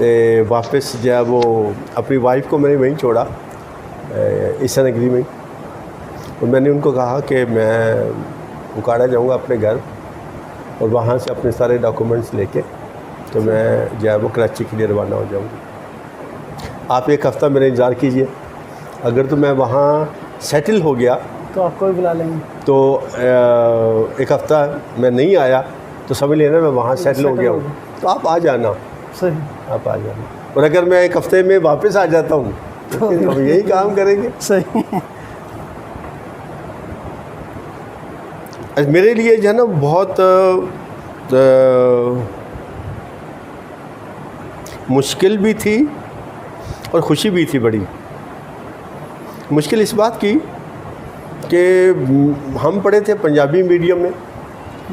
तो वापस जो है वो अपनी वाइफ को मैंने वहीं छोड़ा ईसा नगरी में। और मैंने उनको कहा कि मैं उकाड़ा जाऊंगा अपने घर और वहाँ से अपने सारे डॉक्यूमेंट्स लेके तो मैं जो है वो कराची के लिए रवाना हो जाऊंगा। आप एक हफ़्ता मेरा इंतज़ार कीजिए, अगर तो मैं वहाँ सेटल हो गया तो आपको भी बुला लेंगे। तो एक हफ़्ता मैं नहीं आया तो समझ लेना मैं वहाँ सेटल हो गया हूँ, तो आप आ जाना। सही, आप आ जाना। और अगर मैं एक हफ़्ते में वापस आ जाता हूँ तो फिर हम यही काम करेंगे। सही। मेरे लिए जो है ना बहुत मुश्किल भी थी और खुशी भी थी बड़ी। मुश्किल इस बात की कि हम पढ़े थे पंजाबी मीडियम में,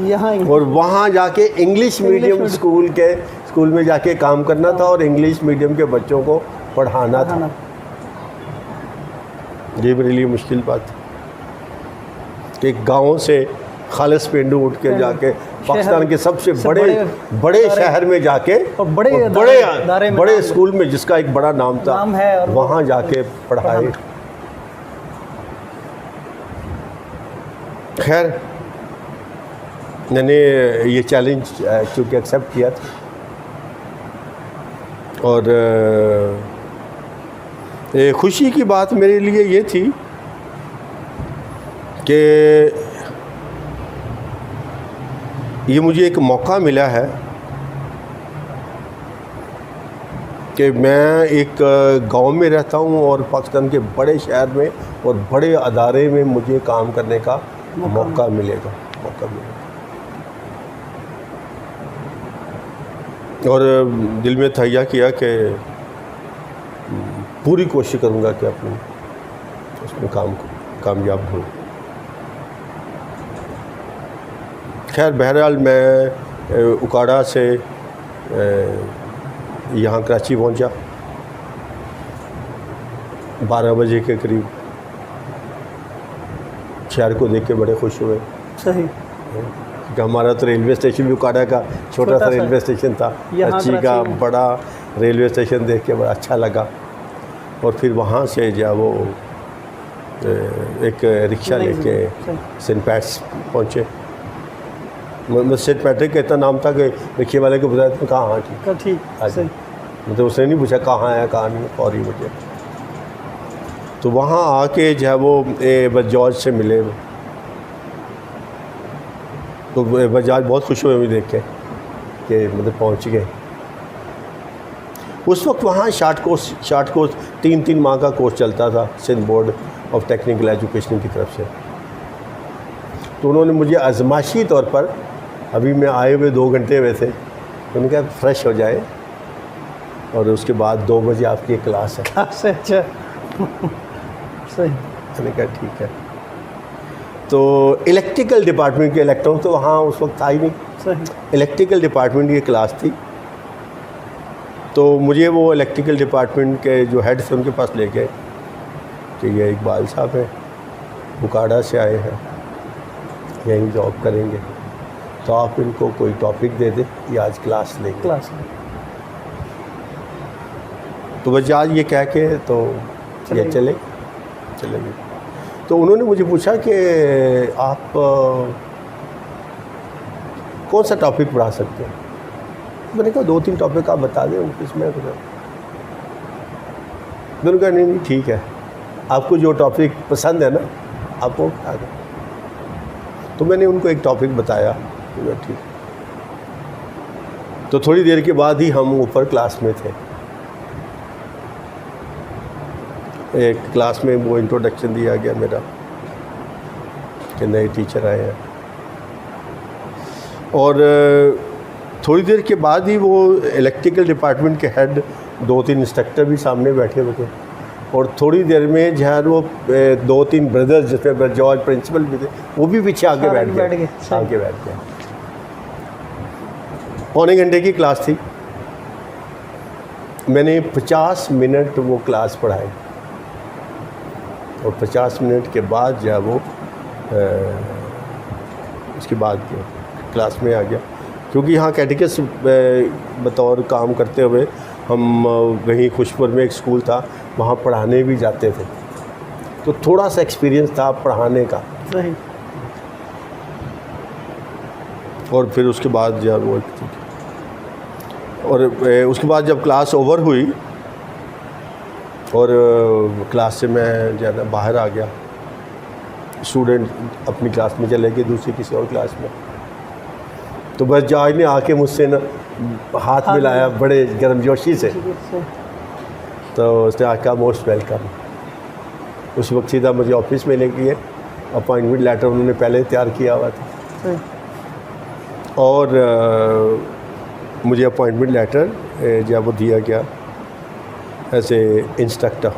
यहाँ और वहाँ जाके इंग्लिश मीडियम स्कूल में जाके काम करना था और इंग्लिश मीडियम के बच्चों को पढ़ाना था। ये मेरे लिए मुश्किल बात थी कि गाँव से खालिस पेंडू उठ के जाके पाकिस्तान के सबसे बड़े शहर में जाके और बड़े स्कूल में जिसका एक बड़ा नाम था वहाँ जाके पढ़ाए। खैर मैंने ये चैलेंज चूँकि एक्सेप्ट किया था और खुशी की बात मेरे लिए ये थी कि ये मुझे एक मौका मिला है कि मैं एक गांव में रहता हूं और पाकिस्तान के बड़े शहर में और बड़े अदारे में मुझे काम करने का मौका मिलेगा। और दिल में तहैया किया कि पूरी कोशिश करूंगा कि अपनी उसमें कामयाब हूँ। खैर बहरहाल मैं उकाड़ा से यहाँ कराची पहुँचा 12 बजे के करीब। शहर को देख के बड़े खुश हुए। सही, कि हमारा तो रेलवे स्टेशन भी उकाड़ा का छोटा सा रेलवे स्टेशन था, कराची का बड़ा रेलवे स्टेशन देख के बड़ा अच्छा लगा। और फिर वहाँ से जो वो एक रिक्शा लेके सेंट पैट्स पहुँचे। सेंट पैट्रिक का इतना नाम था कि रिक्शे वाले को बताया था कहाँ। हाँ ठीक, मतलब उसने नहीं पूछा कहाँ है कहाँ नहीं, फौरी मुझे। तो वहाँ आके जो है वो बजाज से मिले तो बजाज बहुत खुश हुए मुझे देख के कि मतलब पहुँच गए। उस वक्त वहाँ शार्ट कोर्स 3 माह का कोर्स चलता था Sindh board of technical education की तरफ से। तो उन्होंने मुझे आजमाइशी तौर पर, अभी मैं आए हुए 2 घंटे हुए थे, तो उन्होंने कहा फ्रेश हो जाए और उसके बाद 2 बजे आपकी एक क्लास है। अच्छा सही, मैंने कहा ठीक है। तो इलेक्ट्रिकल डिपार्टमेंट के इलेक्ट्रॉन तो वहाँ उस वक्त था ही नहीं। सही, इलेक्ट्रिकल डिपार्टमेंट की क्लास थी। तो मुझे वो इलेक्ट्रिकल डिपार्टमेंट के जो हेड थे उनके पास ले गए कि ये इकबाल साहब हैं, उकाड़ा से आए हैं, यहीं जॉब करेंगे, तो आप इनको कोई टॉपिक दे दें, ये आज क्लास लेंगे। तो बस आज ये कह के तो ये चले गए। तो उन्होंने मुझे पूछा कि आप कौन सा टॉपिक पढ़ा सकते हैं। मैंने कहा 2-3 टॉपिक आप बता दें उनको, इसमें मैंने कहा नहीं ठीक है, आपको जो टॉपिक पसंद है ना आप वो बता दें। तो मैंने उनको एक टॉपिक बताया, ठीक। तो थोड़ी देर के बाद ही हम ऊपर क्लास में थे। एक क्लास में वो इंट्रोडक्शन दिया गया मेरा कि नए टीचर आए हैं, और थोड़ी देर के बाद ही वो इलेक्ट्रिकल डिपार्टमेंट के हेड 2-3 इंस्ट्रक्टर भी सामने बैठे हुए थे, और थोड़ी देर में जहाँ वो 2-3 ब्रदर्स जिसमें जॉर्ज प्रिंसिपल भी थे वो भी पीछे आके बैठ गए। पौने घंटे की क्लास थी। मैंने 50 मिनट वो क्लास पढ़ाई और 50 मिनट के बाद जो है वो उसके बाद क्लास में आ गया, क्योंकि यहाँ कैटेकिस्ट बतौर काम करते हुए हम वहीं खुशपुर में एक स्कूल था, वहाँ पढ़ाने भी जाते थे, तो थोड़ा सा एक्सपीरियंस था पढ़ाने का। सही। और फिर उसके बाद जब वो और उसके बाद जब क्लास ओवर हुई और क्लास से मैं जो है ना बाहर आ गया, स्टूडेंट अपनी क्लास में चले गए दूसरी किसी और क्लास में, तो बस जॉय ने आके मुझसे ना हाथ मिलाया बड़े गर्मजोशी से, तो उसने आका मोस्ट वेलकम। उस वक्त सीधा मुझे ऑफिस में लेके गए, अपॉइंटमेंट लेटर उन्होंने पहले तैयार किया हुआ था, और मुझे अपॉइंटमेंट लेटर जब वो दिया गया एज ए इंस्ट्रक्टर।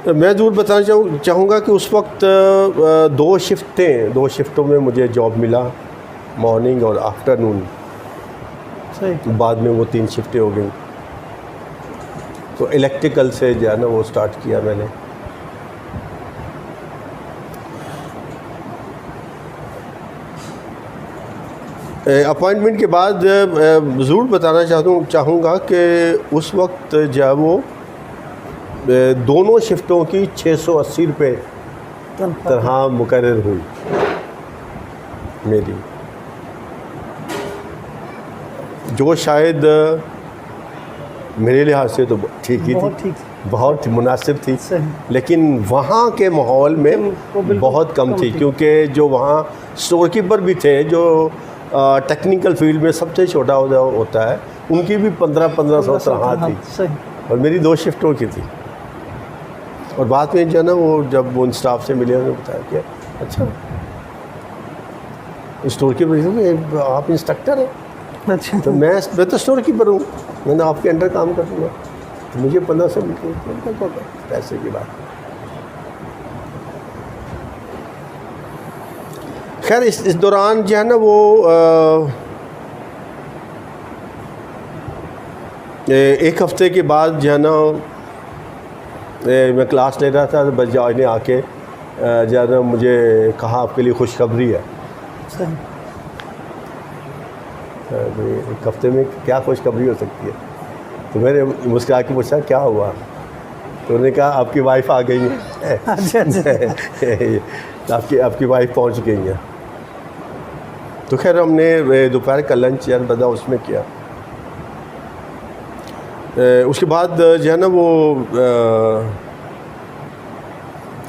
मैं ज़रूर बताना चाहूँगा कि उस वक्त 2 शिफ्टों में मुझे जॉब मिला, मॉर्निंग और आफ्टरनून। सही। बाद में वो 3 शिफ्टें हो गई, तो इलेक्ट्रिकल से जो है ना वो स्टार्ट किया मैंने। अपॉइंटमेंट के बाद ज़रूर बताना चाहूँगा कि उस वक्त जब वो दोनों शिफ्टों की 680 रुपये तनख्वाह मुकर्रर हुई मेरी, जो शायद मेरे लिहाज से तो ठीक ही थी, बहुत मुनासिब थी, लेकिन वहाँ के माहौल में बहुत कम थी, क्योंकि जो वहाँ स्टोर कीपर भी थे जो टेक्निकल फील्ड में सबसे छोटा होता है, उनकी भी 1500 तनख्वाह थी, और मेरी 2 शिफ्टों की थी। और बाद में जो है ना वो जब उन स्टाफ से मिले उन्होंने बताया कि अच्छा स्टोर कीपर, आप इंस्ट्रक्टर हैं? अच्छा। तो मैं तो स्टोर कीपर हूँ, मैंने आपके अंडर काम कर दूँगा, तो मुझे 1500 मिलते, पैसे की बात। खैर इस दौरान जो है ना वो एक हफ्ते के बाद जो है ना मैं क्लास ले रहा था, तो बस जॉय ने आके जो है ना मुझे कहा आपके लिए खुशखबरी है। सही। एक हफ्ते में क्या खुशखबरी हो सकती है? तो मैंने मुस्कुरा के पूछा क्या हुआ, तो उन्होंने कहा आपकी वाइफ आ गई है। अच्छा। आपकी वाइफ पहुंच गई है। तो खैर हमने दोपहर का लंच यार बदा उसमें किया। उसके बाद जो है ना वो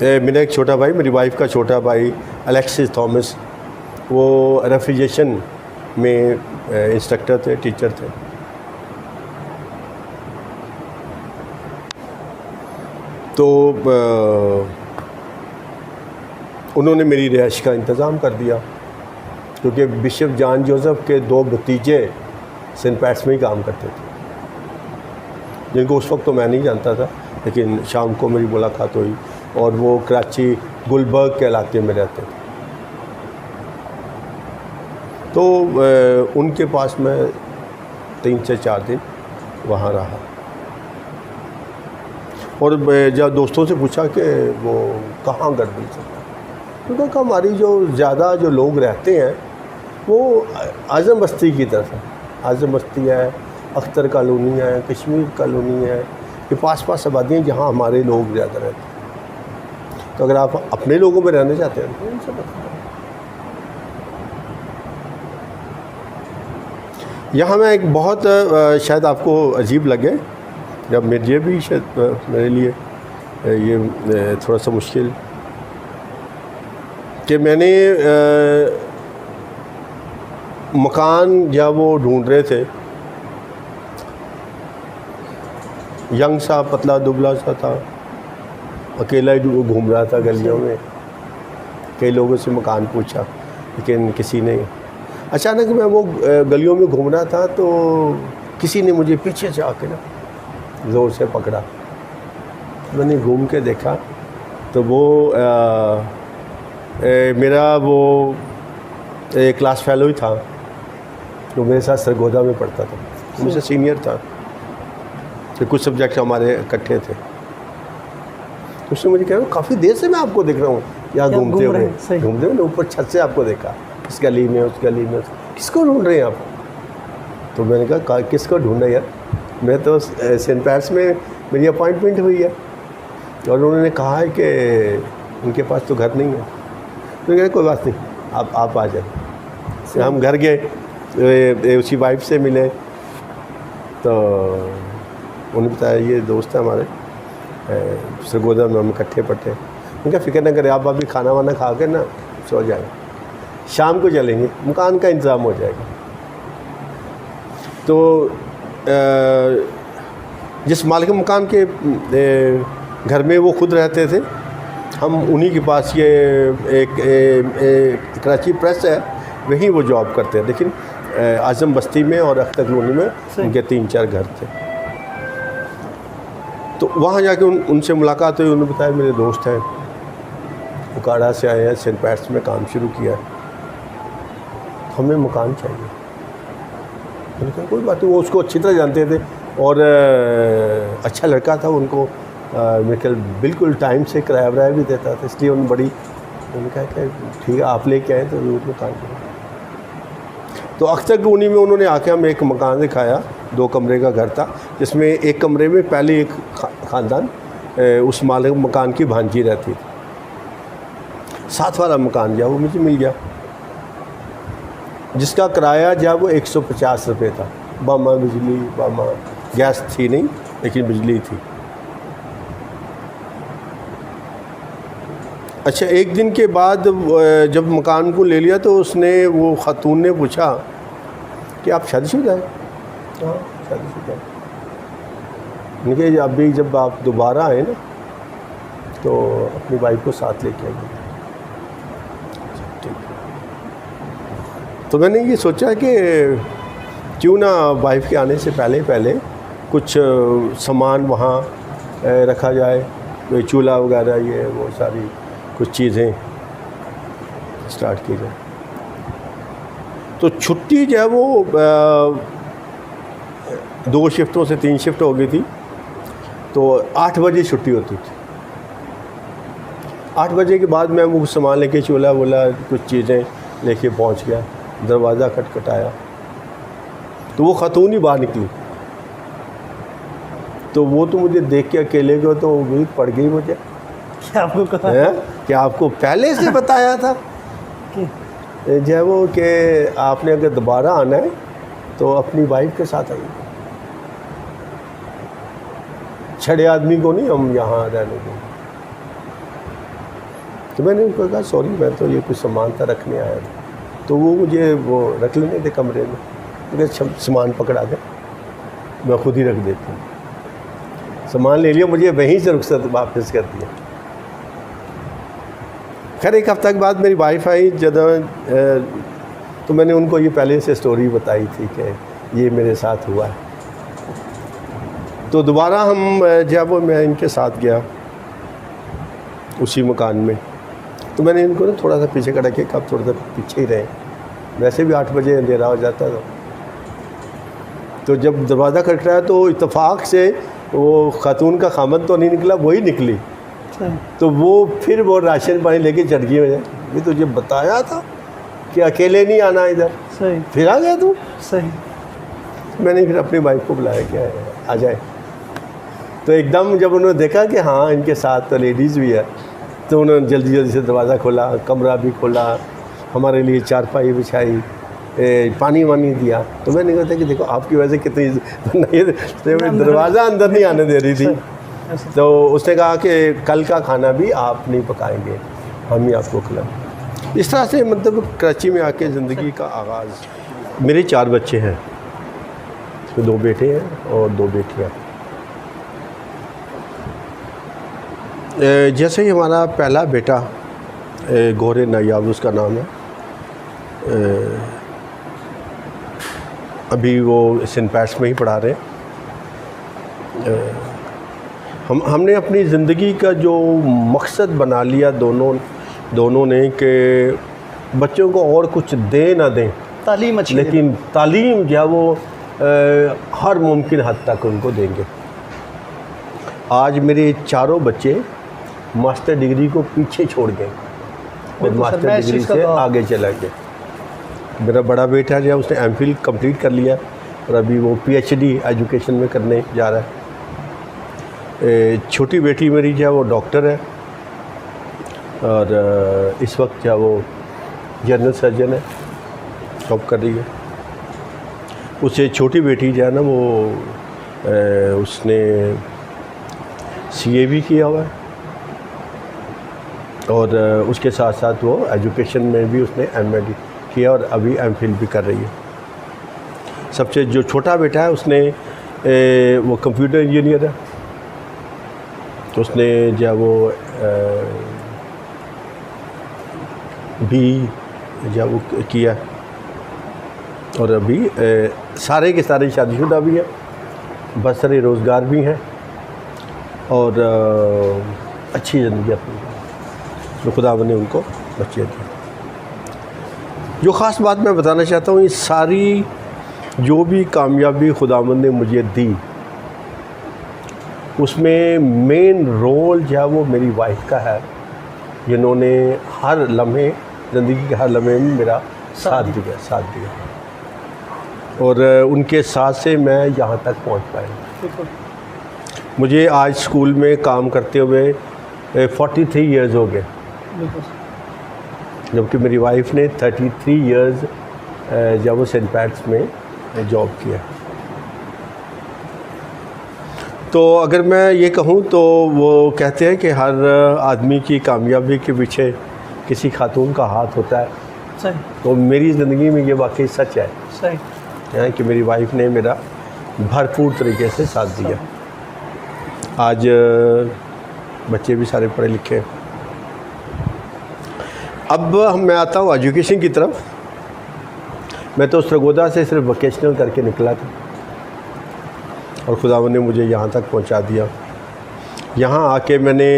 मेरा एक छोटा भाई, मेरी वाइफ का छोटा भाई अलेक्सिस थॉमस, वो रेफ्रिजरेशन में इंस्ट्रक्टर थे, टीचर थे। तो उन्होंने मेरी रिहाइश का इंतज़ाम कर दिया, क्योंकि बिशप जॉन जोसेफ के 2 भतीजे सेंट पैट्स में ही काम करते थे, जिनको उस वक्त तो मैं नहीं जानता था, लेकिन शाम को मेरी मुलाकात हुई, और वो कराची गुलबर्ग के इलाके में रहते थे। तो उनके पास मैं 3 से 4 दिन वहाँ रहा, और जब दोस्तों से पूछा कि वो कहाँ गर्मी से, तो कहा हमारी जो ज़्यादा जो लोग रहते हैं वो आज़म बस्ती की तरफ है। आज़म बस्ती है, अख्तर कॉलोनी है, कश्मीर कॉलोनी है, ये पास आबादी हैं जहाँ हमारे लोग ज़्यादा रहते हैं। तो अगर आप अपने लोगों में रहना चाहते हैं तो उनसे बताएं। यहाँ मैं एक बहुत शायद आपको अजीब लगे, जब मुझे भी शायद मेरे लिए ये थोड़ा सा मुश्किल, कि मैंने मकान जब वो ढूंढ रहे थे, यंग सा पतला दुबला सा था, अकेला ही घूम रहा था गलियों में, कई लोगों से मकान पूछा लेकिन किसी ने। अचानक मैं वो गलियों में घूम रहा था तो किसी ने मुझे पीछे से आके ना ज़ोर से पकड़ा। मैंने घूम के देखा तो वो मेरा वो क्लास फेलो ही था, जो मेरे साथ सरगोदा में पढ़ता था, मुझसे सीनियर था, तो कुछ सब्जेक्ट हमारे इकट्ठे थे। उसने मुझे कहा काफ़ी देर से मैं आपको देख रहा हूँ यहाँ घूमते हुए, ऊपर छत से आपको देखा, इस गली में उस गली में। किसको ढूंढ रहे हैं आप? तो मैंने कहा किसको ढूंढा यार, मैं तो सेंट पैट्स में मेरी अपॉइंटमेंट हुई है और उन्होंने कहा है कि उनके पास तो घर नहीं है। तो कहा कोई बात नहीं, आप आ जाए। तो हम घर गए, उसकी वाइफ से मिले तो उन्होंने बताया ये दोस्त है हमारे सरगोदा में, हम इकट्ठे पट्टे। उनका फ़िक्र न करें, आप अभी खाना वाना खा के ना सो जाए, शाम को चलेंगे, मकान का इंतज़ाम हो जाएगा। तो जिस मालिक मकान के घर में वो खुद रहते थे, हम उन्हीं के पास ये एक कराची प्रेस है, वहीं वो जॉब करते हैं, लेकिन आज़म बस्ती में और अख्तर कॉलोनी में उनके 3-4 घर थे। तो वहाँ जाके उनसे मुलाकात हुई। उन्होंने बताया मेरे दोस्त हैं, उकाड़ा से आए हैं, सेंट पैट्स में काम शुरू किया, हमें मकान चाहिए। मैंने कहा कोई बात नहीं, वो उसको अच्छी तरह जानते थे और अच्छा लड़का था, उनको मेरे ख्याल बिल्कुल टाइम से किराया वराया भी देता था, इसलिए उन्होंने कहा कि ठीक है आप लेके आए तो ज़रूर मकान करें। तो अख्तर कॉलोनी में उन्होंने आके हमें एक मकान दिखाया, 2 कमरे का घर था, जिसमें एक कमरे में पहले एक ख़ानदान उस मालिक मकान की भांजी रहती थी। 7 वाला मकान जो वो मुझे मिल गया, जिसका किराया जो वो 150 रुपये था। बामा बिजली, बामा गैस थी नहीं, लेकिन बिजली थी। अच्छा, एक दिन के बाद जब मकान को ले लिया तो वो ख़ातून ने पूछा कि आप शादीशुदा हैं? हाँ शादीशुदा। उनके अभी जब आप दोबारा आए ना तो अपनी वाइफ को साथ लेके आइए। ठीक। तो मैंने ये सोचा कि क्यों ना वाइफ के आने से पहले कुछ सामान वहाँ रखा जाए, कोई चूल्हा वगैरह, ये वो सारी कुछ चीज़ें स्टार्ट की जाए। तो छुट्टी जो है वो 2 शिफ्टों से 3 शिफ्ट हो गई थी, तो 8 बजे छुट्टी होती थी। 8 बजे के बाद मैं वो सामान लेके चूल्हा वूल्हा कुछ चीज़ें लेके पहुंच गया, दरवाज़ा खटखटाया तो वो ख़ातून ही बाहर निकली। तो वो तो मुझे देख के अकेले को तो उम्मीद पड़ गई मुझे। क्या आपको कहा है कि आपको पहले से बताया था जो है वो कि आपने अगर दोबारा आना है तो अपनी वाइफ के साथ आइए, छड़े आदमी को नहीं हम यहाँ रहने देंगे। तो मैंने उनको कहा सॉरी, मैं तो ये कुछ सामान था रखने आया था। तो वो मुझे वो रख लेने थे कमरे में, मुझे सामान पकड़ा दे, मैं खुद ही रख देती हूँ। सामान ले लिया, मुझे वहीं से रुखसत वापस कर दिया। खैर 1 हफ्ते के बाद मेरी वाइफ आई जब, तो मैंने उनको ये पहले से स्टोरी बताई थी कि ये मेरे साथ हुआ है। तो दोबारा हम जब वो मैं इनके साथ गया उसी मकान में, तो मैंने इनको ना थोड़ा सा पीछे करा के कब थोड़ा सा पीछे ही रहे, वैसे भी 8 बजे अंधेरा हो जाता था। तो जब दरवाज़ा खटखटाया तो इत्तेफाक से वो खातून का खामन तो नहीं निकला, वही निकली। तो वो फिर वो राशन पानी लेके चढ़ गई। ये तुझे बताया था कि अकेले नहीं आना इधर, सही फिर आ गया तू। सही। मैंने फिर अपनी वाइफ को बुलाया कि आ जाए। तो एकदम जब उन्होंने देखा कि हाँ इनके साथ तो लेडीज़ भी है, तो उन्होंने जल्दी जल्दी से दरवाज़ा खोला, कमरा भी खोला, हमारे लिए चारपाई बिछाई, पानी वानी दिया। तो मैंने कहा था कि देखो आपकी वजह से कितनी दरवाज़ा अंदर नहीं आने दे रही थी। तो उसने कहा कि कल का खाना भी आप नहीं पकाएंगे, हम ही आपको खिलाएं। इस तरह से मतलब कराची में आके ज़िंदगी का आगाज़। मेरे 4 बच्चे हैं, तो 2 बेटे हैं और 2 बेटियाँ। जैसे ही हमारा पहला बेटा गोरे नायाब उसका नाम है, अभी वो सेंट पैट्स में ही पढ़ा रहे हैं। हमने अपनी ज़िंदगी का जो मकसद बना लिया दोनों ने कि बच्चों को और कुछ दें ना दें, तालीम अच्छी, लेकिन तालीम जो है वो हर मुमकिन हद तक उनको देंगे। आज मेरे 4 बच्चे मास्टर डिग्री को पीछे छोड़ गए और मास्टर डिग्री से आगे चला गए। मेरा बड़ा बेटा जो है उसने एमफिल कंप्लीट कर लिया और अभी वो पीएचडी एजुकेशन में करने जा रहा है। छोटी बेटी मेरी जो है वो डॉक्टर है और इस वक्त जो है वो जनरल सर्जन है, जॉब कर रही है। उससे छोटी बेटी जो है ना वो उसने सीए भी किया हुआ है और उसके साथ साथ वो एजुकेशन में भी उसने एमएड किया और अभी एमफिल भी कर रही है। सबसे जो छोटा बेटा है उसने वो कंप्यूटर इंजीनियर है, तो उसने जो है वो भी जो वो किया और अभी सारे के सारे शादीशुदा भी है, बसरे रोज़गार भी हैं और अच्छी ज़िंदगी अपनी जो खुदा ने उनको बच्चे दी। जो ख़ास बात मैं बताना चाहता हूँ, ये सारी जो भी कामयाबी खुदावंद ने मुझे दी उसमें मेन रोल जो है वो मेरी वाइफ का है, जिन्होंने हर लम्हे ज़िंदगी के हर लम्हे में मेरा साथ दिया और उनके साथ से मैं यहाँ तक पहुँच पाया। मुझे आज स्कूल में काम करते हुए 43 इयर्स हो गए, जबकि मेरी वाइफ ने 33 इयर्स जब वो सेंट पैट्स में जॉब किया। तो अगर मैं ये कहूँ तो वो कहते हैं कि हर आदमी की कामयाबी के पीछे किसी खातून का हाथ होता है। सही। तो मेरी ज़िंदगी में ये वाकई सच है। सही है कि मेरी वाइफ ने मेरा भरपूर तरीके से साथ दिया। आज बच्चे भी सारे पढ़े लिखे हैं। अब मैं आता हूँ एजुकेशन की तरफ। मैं तो सरगोदा से सिर्फ वोकेशनल करके निकला था और खुदावंद ने मुझे यहाँ तक पहुँचा दिया। यहाँ आके मैंने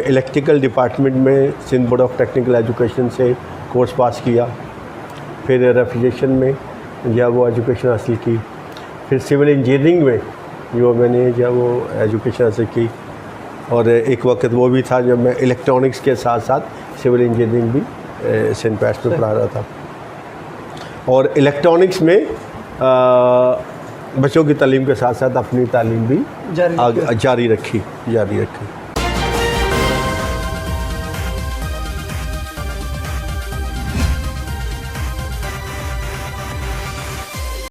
इलेक्ट्रिकल डिपार्टमेंट में Sindh board of technical education से कोर्स पास किया, फिर रेफ्रिजरेशन में जो वो एजुकेशन हासिल की, फिर सिविल इंजीनियरिंग में जो मैंने जो वो एजुकेशन हासिल की और एक वक्त वो भी था जब मैं इलेक्ट्रॉनिक्स के साथ साथ सिविल इंजीनियरिंग भी सेंट पैट्स में पढ़ा रहा था और इलेक्ट्रॉनिक्स में बच्चों की तालीम के साथ साथ अपनी तालीम भी जारी रखी।